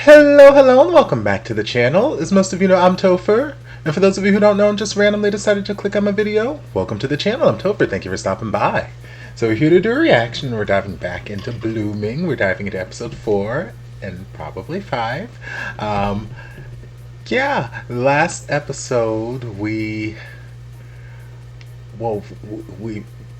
Hello, and welcome back to the channel. As most of you know, I'm Topher. And for those of you who don't know and just randomly decided to click on my video, welcome to the channel. I'm Topher. Thank you for stopping by. So we're here to do a reaction. We're diving back into Blueming. We're diving into episode 4 and probably 5. Last episode we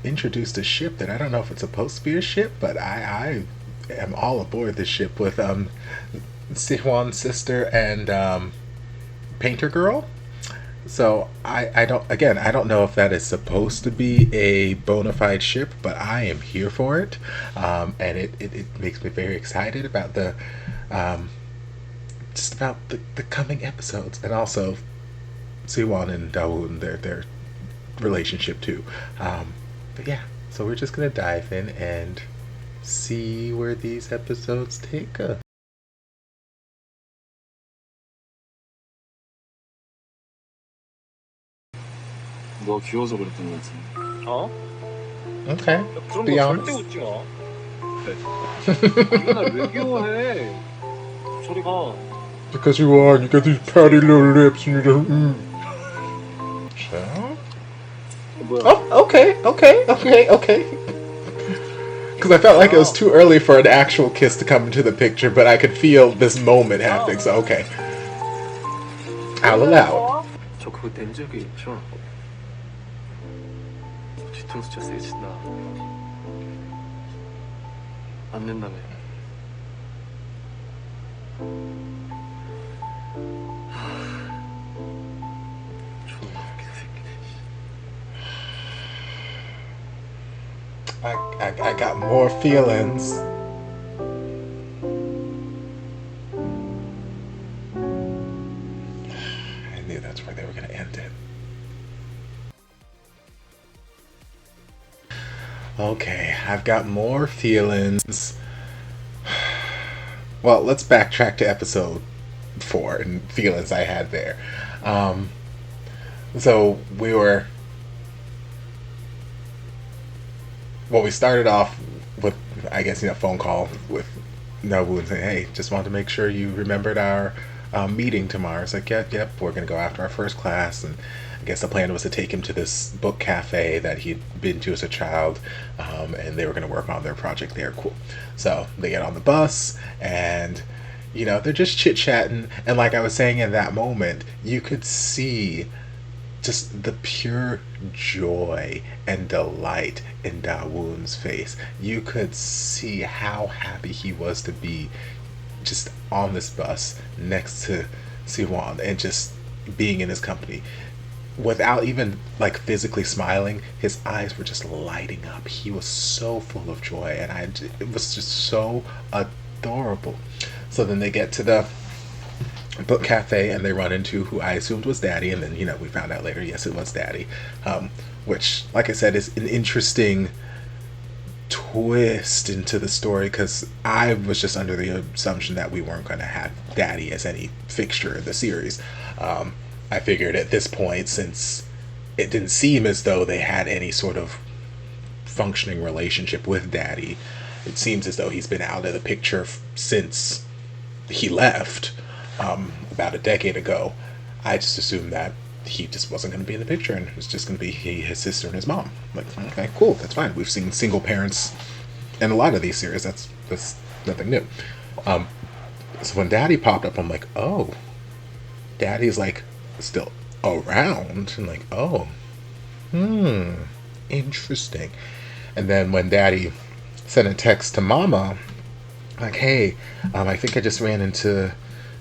introduced a ship that I don't know if it's supposed to be a ship, but I am all aboard this ship with Sihwan's sister and Painter Girl. So I don't know if that is supposed to be a bona fide ship, but I am here for it, and it makes me very excited about the just about the coming episodes, and also Sihwan and Dawoon, their relationship too. But yeah, so we're just gonna dive in and see where these episodes take us. 너 귀여워서 그랬던 것 같은데. 어? Okay, 그런 be 거 절대 honest. 웃지 마. 네가 날 왜 귀여워해? 저리 가. Because you are, and you got these pouty little lips, and you just. So? 뭐야? Oh, okay. Because I felt like it was too early for an actual kiss to come into the picture, but I could feel this moment happening, so okay. I'll allow it. 저 그거 된 적이 있죠? 뒤통수 진짜 세진다. 안 된다며. 존나 웃긴 새끼네. I got more feelings. I knew that's where they were going to end it. Okay, I've got more feelings. Well, let's backtrack to episode 4 and feelings I had there. So we started off with, I guess, phone call with Nobu saying, hey, just wanted to make sure you remembered our meeting tomorrow. It's like, yep, we're going to go after our first class. And I guess the plan was to take him to this book cafe that he'd been to as a child, and they were going to work on their project there. Cool. So they get on the bus, and they're just chit-chatting. And like I was saying, in that moment, you could see just the pure joy and delight in Dawoon's face. You could see how happy he was to be just on this bus next to Sihwan and just being in his company. Without even like physically smiling, his eyes were just lighting up. He was so full of joy, and it was just so adorable. So then they get to the book cafe and they run into who I assumed was Daddy, and then we found out later, yes, it was Daddy, which, like I said, is an interesting twist into the story, because I was just under the assumption that we weren't going to have Daddy as any fixture in the series. I figured at this point, since it didn't seem as though they had any sort of functioning relationship with Daddy, it seems as though he's been out of the picture since he left about a decade ago. I just assumed that he just wasn't going to be in the picture, and it was just going to be his sister and his mom. Like, okay, cool, that's fine. We've seen single parents in a lot of these series. That's nothing new. So when Daddy popped up, I'm like, oh, Daddy's like still around, and like, oh, interesting. And then when Daddy sent a text to Mama, like, hey, I think I just ran into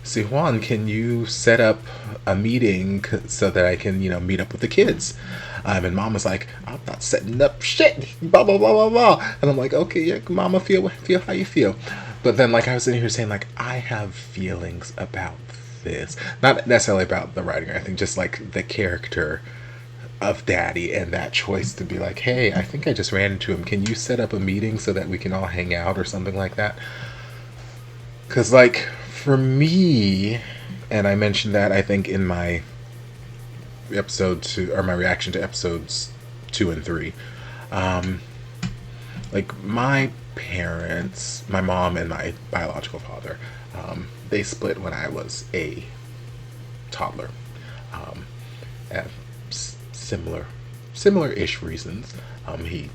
Sihwan, can you set up a meeting so that I can, meet up with the kids? And Mama's like, I'm not setting up shit, blah, blah, blah, blah, blah. And I'm like, okay, yeah, Mama, feel how you feel. But then, like, I was sitting here saying, like, I have feelings about this. Not necessarily about the writing or anything, just, like, the character of Daddy and that choice to be like, hey, I think I just ran into him. Can you set up a meeting so that we can all hang out or something like that? Because, like, for me, and I mentioned that, I think, in my episode 2, or my reaction to episodes 2 and 3, like my parents, my mom and my biological father, they split when I was a toddler. Um, and similar-ish reasons. He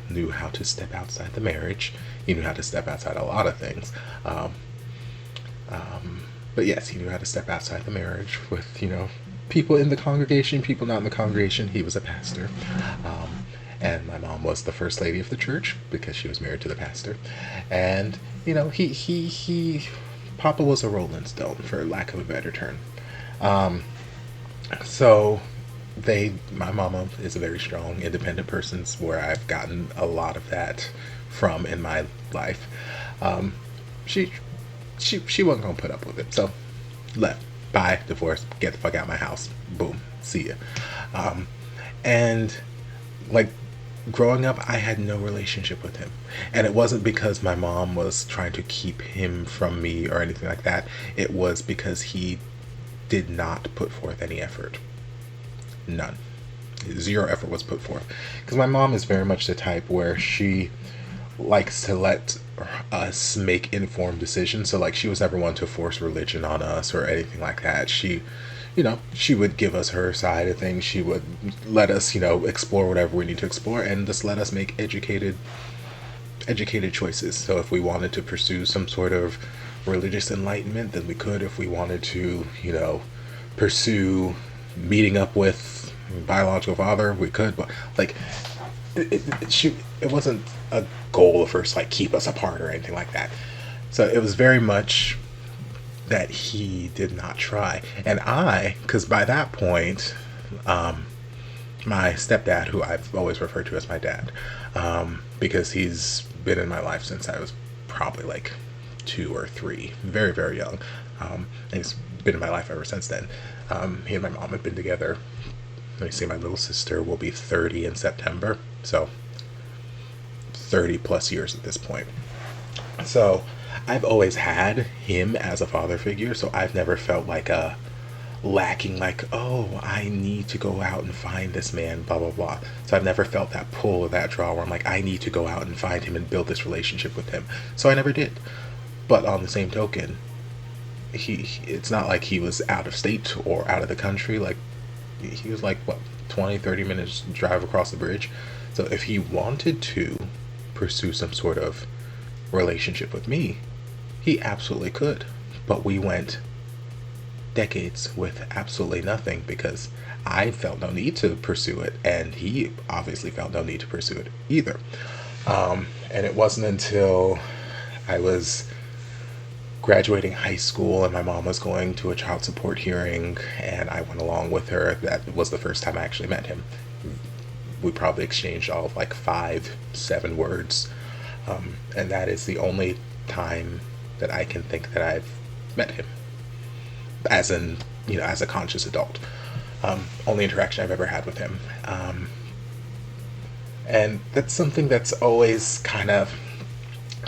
knew how to step outside the marriage. He knew how to step outside a lot of things. But yes, he knew how to step outside the marriage with, people in the congregation, people not in the congregation. He was a pastor. And my mom was the first lady of the church because she was married to the pastor. And, Papa was a Rolling Stone, for lack of a better term. So my mama is a very strong, independent person, where I've gotten a lot of that from in my life. She wasn't gonna put up with it, so left. Bye, divorce, get the fuck out of my house. Boom, see ya. And like growing up, I had no relationship with him, and it wasn't because my mom was trying to keep him from me or anything like that. It was because he did not put forth any effort. None. Zero effort was put forth. Because my mom is very much the type where she likes to let us make informed decisions. So like she was never one to force religion on us or anything like that. She would give us her side of things. She would let us, explore whatever we need to explore and just let us make educated choices. So if we wanted to pursue some sort of religious enlightenment, then we could. If we wanted to, pursue meeting up with biological father, we could. But like it wasn't a goal of hers to like keep us apart or anything like that. So it was very much that he did not try. And because by that point, my stepdad, who I've always referred to as my dad, because he's been in my life since I was probably like 2 or 3, very, very young. And he's been in my life ever since then. He and my mom have been together. Let me see, my little sister will be 30 in September. So 30 plus years at this point. So I've always had him as a father figure. So I've never felt like a lacking, like, oh, I need to go out and find this man, blah, blah, blah. So I've never felt that pull or that draw where I'm like, I need to go out and find him and build this relationship with him. So I never did. But on the same token, it's not like he was out of state or out of the country. Like he was like, what, 20-30 minutes drive across the bridge. So if he wanted to pursue some sort of relationship with me, he absolutely could. But we went decades with absolutely nothing because I felt no need to pursue it, and he obviously felt no need to pursue it either. And it wasn't until I was graduating high school and my mom was going to a child support hearing and I went along with her, that was the first time I actually met him. We probably exchanged all of like 5-7 words, and that is the only time that I can think that I've met him as a conscious adult. Only interaction I've ever had with him. And that's something that's always kind of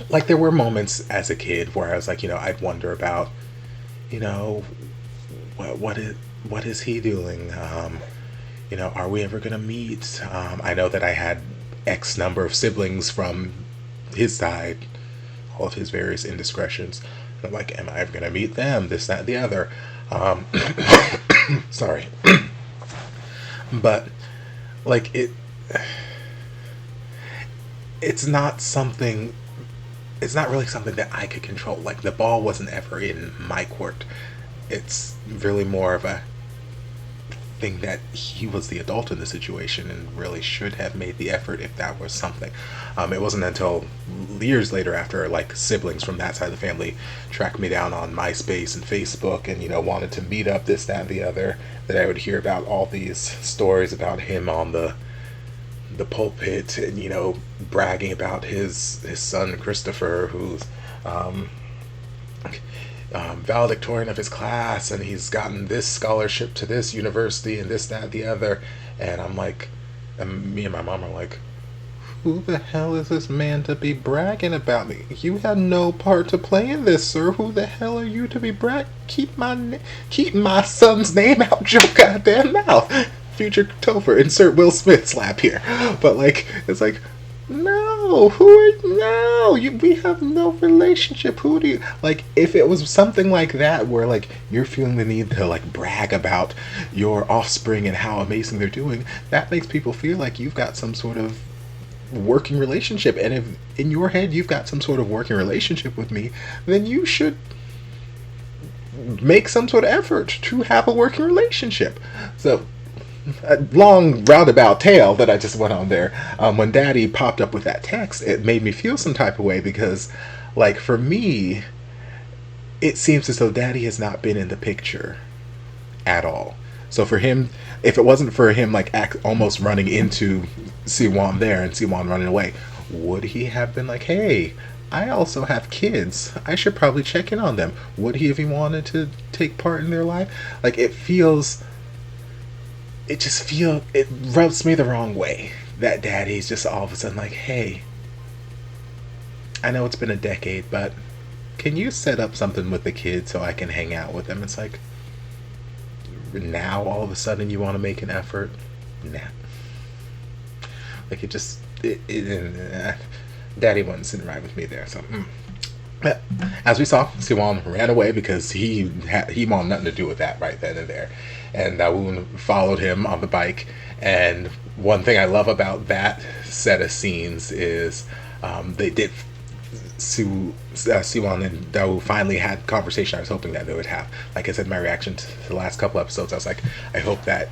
like, there were moments as a kid where I was like, I'd wonder about, what is he doing? Are we ever gonna meet? I know that I had X number of siblings from his side, all of his various indiscretions. And I'm like, am I ever gonna meet them? This, that, the other. Sorry. But like it's not really something that I could control. Like, the ball wasn't ever in my court. It's really more of a thing that he was the adult in the situation and really should have made the effort if that was something. It wasn't until years later, after like siblings from that side of the family tracked me down on MySpace and Facebook and wanted to meet up, this, that, and the other, that I would hear about all these stories about him on the pulpit and bragging about his son Christopher, who's valedictorian of his class, and he's gotten this scholarship to this university and this, that, the other. And I'm like, and me and my mom are like, who the hell is this man to be bragging about me? You had no part to play in this, sir. Who the hell are you to be keep my son's name out your goddamn mouth. Future Topher, insert Will Smith slap here. But like, it's like, No, who are no? We have no relationship. Who do you like? If it was something like that, where like you're feeling the need to like brag about your offspring and how amazing they're doing, that makes people feel like you've got some sort of working relationship. And if in your head you've got some sort of working relationship with me, then you should make some sort of effort to have a working relationship. So a long roundabout tale that I just went on there. When Daddy popped up with that text, it made me feel some type of way because, like, for me, it seems as though Daddy has not been in the picture at all. So for him, if it wasn't for him, like, almost running into Siwon there and Siwon running away, would he have been like, hey, I also have kids. I should probably check in on them. Would he have even wanted to take part in their life? Like, it rubs me the wrong way that Daddy's just all of a sudden like, hey, I know it's been a decade, but can you set up something with the kids so I can hang out with them? It's like, now all of a sudden you want to make an effort? Nah. Like, Daddy wasn't sitting right with me there, so as we saw, Siwon ran away because he wanted nothing to do with that right then and there. And Dawoon followed him on the bike. And one thing I love about that set of scenes is they did. Siwon and Dawoon finally had a conversation I was hoping that they would have. Like I said, my reaction to the last couple episodes, I was like, I hope that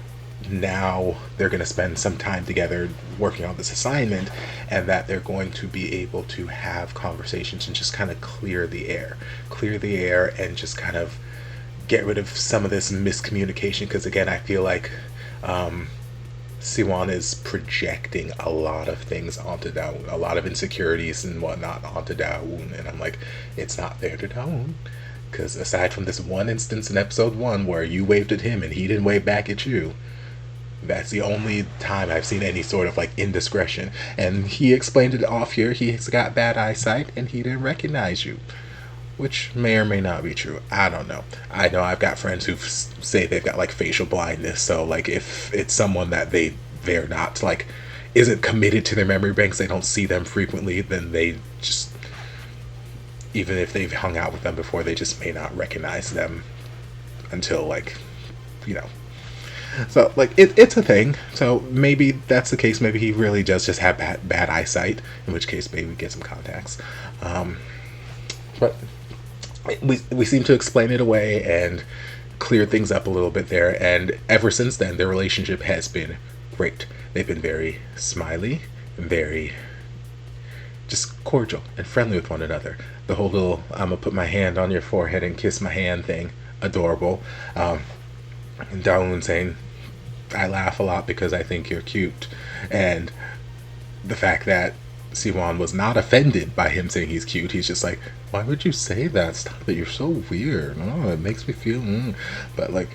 now they're going to spend some time together working on this assignment, and that they're going to be able to have conversations and just kind of clear the air, and just kind of get rid of some of this miscommunication. Because again, I feel like Siwon is projecting a lot of things onto Dawoon, a lot of insecurities and whatnot onto Dawoon, and I'm like, it's not fair to Dawoon. Because aside from this one instance in episode 1 where you waved at him and he didn't wave back at you, that's the only time I've seen any sort of like indiscretion. And he explained it off here. He's got bad eyesight and he didn't recognize you, which may or may not be true. I don't know. I know I've got friends who say they've got like facial blindness. So like if it's someone that they're not like isn't committed to their memory banks, they don't see them frequently, then they just, even if they've hung out with them before, they just may not recognize them until like, you know. So like it's a thing. So maybe that's the case. Maybe he really does just have bad eyesight, in which case maybe we get some contacts. But we seem to explain it away and clear things up a little bit there. And ever since then, their relationship has been great. They've been very smiley, very just cordial and friendly with one another. The whole little I'm gonna put my hand on your forehead and kiss my hand thing, adorable. And Dawoon saying, I laugh a lot because I think you're cute. And the fact that Siwon was not offended by him saying he's cute. He's just like, why would you say that? Stop it, you're so weird. Oh, it makes me feel but like,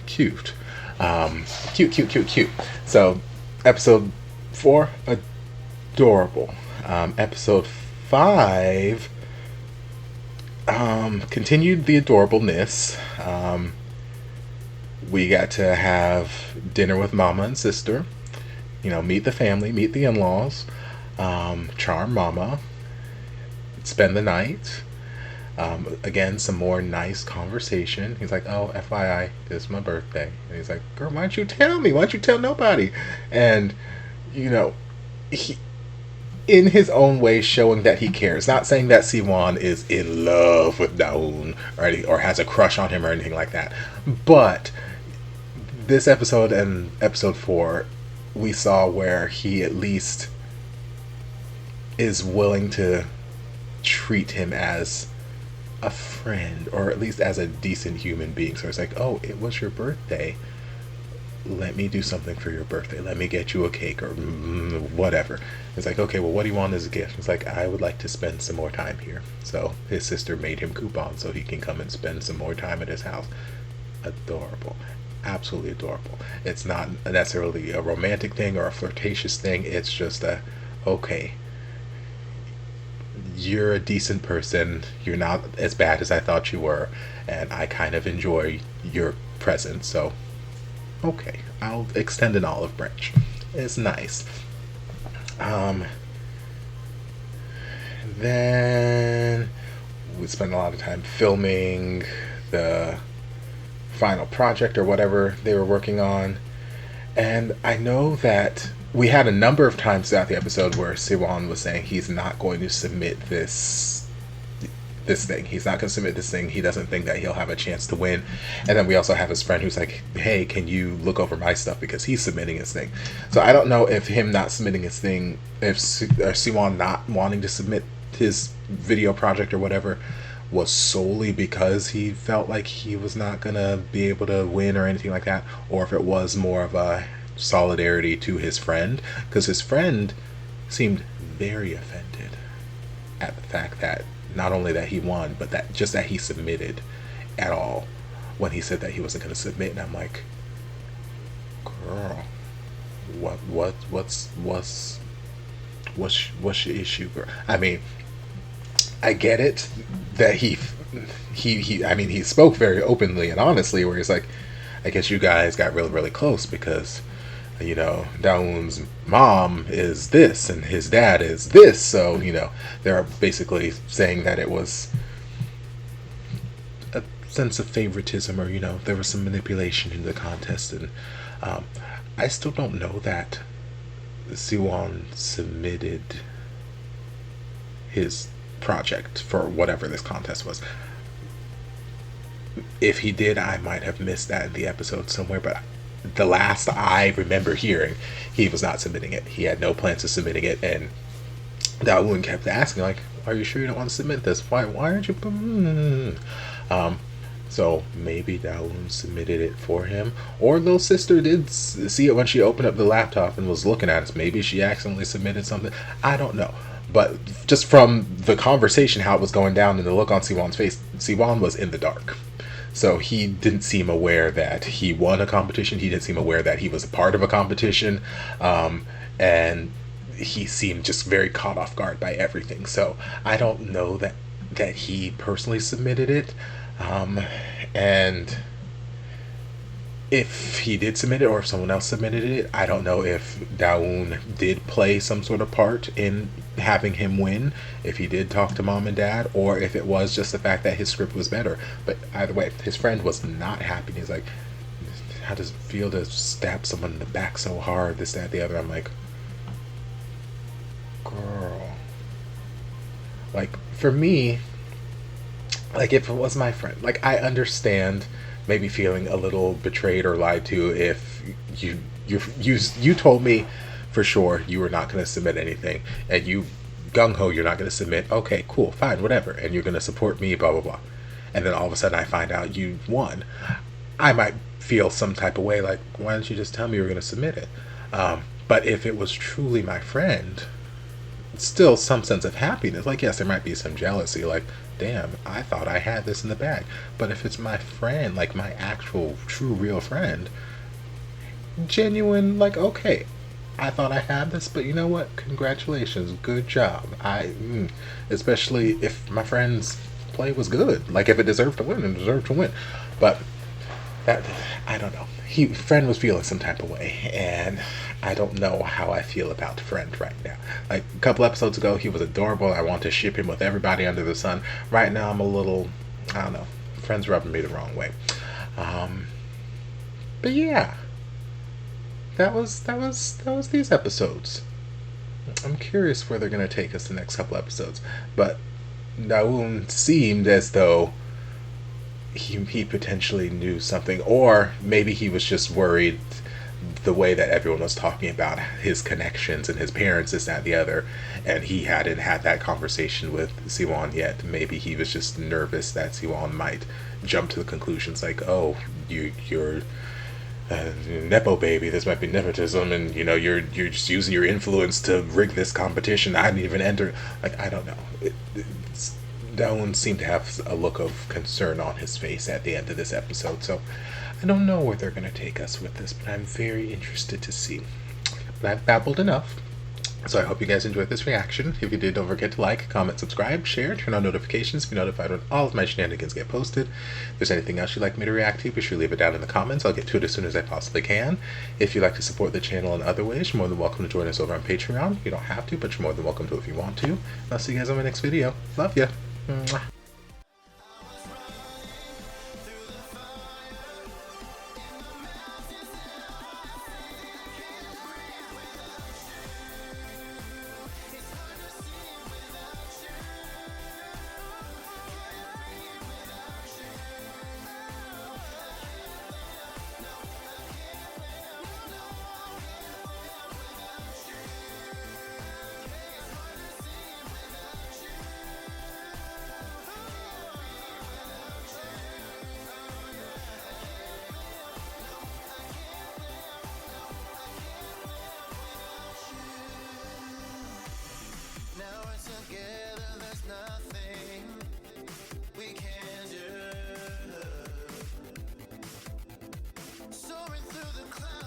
cute. Cute. So episode 4, adorable. Episode 5 continued the adorableness. We got to have dinner with Mama and sister. You know, meet the family, meet the in-laws, charm Mama, spend the night. Again, some more nice conversation. He's like, oh, FYI, it's my birthday. And he's like, girl, why don't you tell me? Why don't you tell nobody? And, you know, he, in his own way, showing that he cares. Not saying that Siwon is in love with Dawoon or has a crush on him or anything like that. But this episode and episode 4, we saw where he at least is willing to treat him as a friend, or at least as a decent human being. So it's like, oh, it was your birthday, let me do something for your birthday, let me get you a cake or whatever. It's like, okay, well, what do you want as a gift? It's like, I would like to spend some more time here. So his sister made him coupons so he can come and spend some more time at his house. Adorable. Absolutely adorable. It's not necessarily a romantic thing or a flirtatious thing. It's just okay, you're a decent person, you're not as bad as I thought you were, and I kind of enjoy your presence, so okay, I'll extend an olive branch. It's nice. then we spent a lot of time filming the final project or whatever they were working on. And I know that we had a number of times throughout the episode where Siwon was saying he's not going to submit this thing. He's not going to submit this thing. He doesn't think that he'll have a chance to win. And then we also have his friend who's like, hey, can you look over my stuff, because he's submitting his thing. So I don't know if him not submitting his thing, if Siwon not wanting to submit his video project or whatever was solely because he felt like he was not going to be able to win or anything like that, or if it was more of a solidarity to his friend, because his friend seemed very offended at the fact that not only that he won, but that just that he submitted at all, when he said that he wasn't going to submit. And I'm like, girl, what's your issue, girl? I mean, I get it that he I mean, he spoke very openly and honestly, where he's like, I guess you guys got really, really close because, you know, Dawoon's mom is this and his dad is this. So, you know, they're basically saying that it was a sense of favoritism, or, you know, there was some manipulation in the contest. And I still don't know that Siwon submitted his project for whatever this contest was. If he did, I might have missed that in the episode somewhere, but the last I remember hearing, he was not submitting it. He had no plans of submitting it, and Dawoon kept asking, like, are you sure you don't want to submit this? Why aren't you? So maybe Dawoon submitted it for him, or little sister did see it when she opened up the laptop and was looking at us. Maybe she accidentally submitted something. I don't know. But just from the conversation, how it was going down, and the look on Siwon's face, Siwon was in the dark. So he didn't seem aware that he won a competition. He didn't seem aware that he was a part of a competition. And he seemed just very caught off guard by everything. So I don't know that he personally submitted it. And if he did submit it, or if someone else submitted it, I don't know if Dawoon did play some sort of part in having him win, if he did talk to mom and dad, or if it was just the fact that his script was better. But either way, his friend was not happy. He's like, how does it feel to stab someone in the back so hard, this, that, the other? I'm like, girl. Like, for me, like, if it was my friend, like, I understand maybe feeling a little betrayed or lied to if you told me for sure you were not going to submit anything, and you gung-ho you're not going to submit. Okay, cool, fine, whatever, and you're going to support me, blah blah blah, and then all of a sudden I find out you won. I might feel some type of way, like, why didn't you just tell me you were going to submit it? But if it was truly my friend, still some sense of happiness. Like, yes, there might be some jealousy, like, damn, I thought I had this in the bag. But if it's my friend, like my actual true real friend, genuine, like, okay, I thought I had this, but you know what, congratulations, good job. Especially if my friend's play was good, like if it deserved to win, it deserved to win. But that, I don't know, friend was feeling some type of way, and I don't know how I feel about friend right now. Like a couple episodes ago, he was adorable. I want to ship him with everybody under the sun. Right now, I'm a little, I don't know, friend's rubbing me the wrong way. But yeah, that was these episodes. I'm curious where they're gonna take us the next couple episodes. But Dawoon seemed as though he potentially knew something, or maybe he was just worried the way that everyone was talking about his connections and his parents, this, that, the other, and he hadn't had that conversation with Siwon yet. Maybe he was just nervous that Siwon might jump to the conclusions like, oh, you're nepo baby, this might be nepotism, and you know you're just using your influence to rig this competition. I didn't even enter. Like, I don't know. Dawoon seemed to have a look of concern on his face at the end of this episode, so I don't know where they're going to take us with this, but I'm very interested to see. But I've babbled enough. So I hope you guys enjoyed this reaction. If you did, don't forget to like, comment, subscribe, share, turn on notifications to be notified when all of my shenanigans get posted. If there's anything else you'd like me to react to, be sure to leave it down in the comments. I'll get to it as soon as I possibly can. If you'd like to support the channel in other ways, you're more than welcome to join us over on Patreon. You don't have to, but you're more than welcome to if you want to. And I'll see you guys on my next video. Love ya. Mwah. Together, there's nothing we can do. Soaring through the clouds.